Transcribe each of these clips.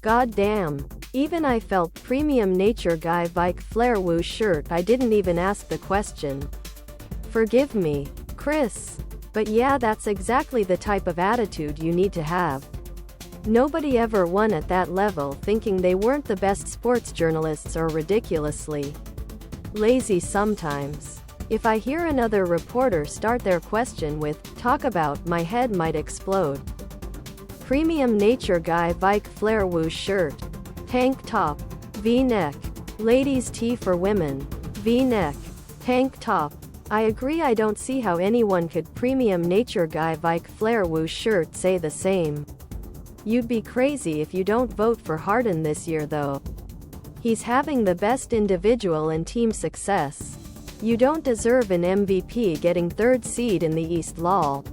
God damn. Even I felt premium nature guy Vike Flair Wooooooo shirt. I didn't even ask the question. Forgive me, Chris. But yeah, that's exactly the type of attitude you need to have. Nobody ever won at that level thinking they weren't the best sports journalists or ridiculously lazy sometimes. If I hear another reporter start their question with, "Talk about," my head might explode. Premium nature guy Vike Flair Wooooooo shirt. Tank top. V-neck. Ladies tee for women. V-neck. Tank top. I agree. I don't see how anyone could premium nature guy Vike Flair Wooooooo shirt say the same. You'd be crazy if you don't vote for Harden this year though. He's having the best individual and team success. You don't deserve an MVP getting 3rd seed in the East lol.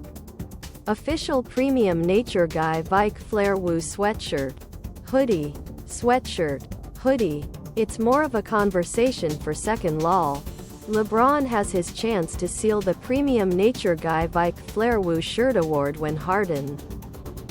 Official premium nature guy Vike Flair Wooooooo sweatshirt. Hoodie. Sweatshirt. Hoodie. It's more of a conversation for second lol. LeBron has his chance to seal the premium nature guy Vike Flair Wooooooo shirt award when Harden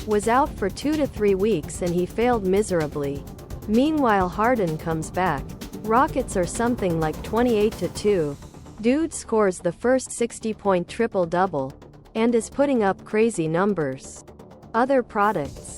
was out for 2 to 3 weeks and he failed miserably. Meanwhile, Harden comes back. Rockets are something like 28-2. Dude scores the first 60-point triple-double and is putting up crazy numbers. Other products.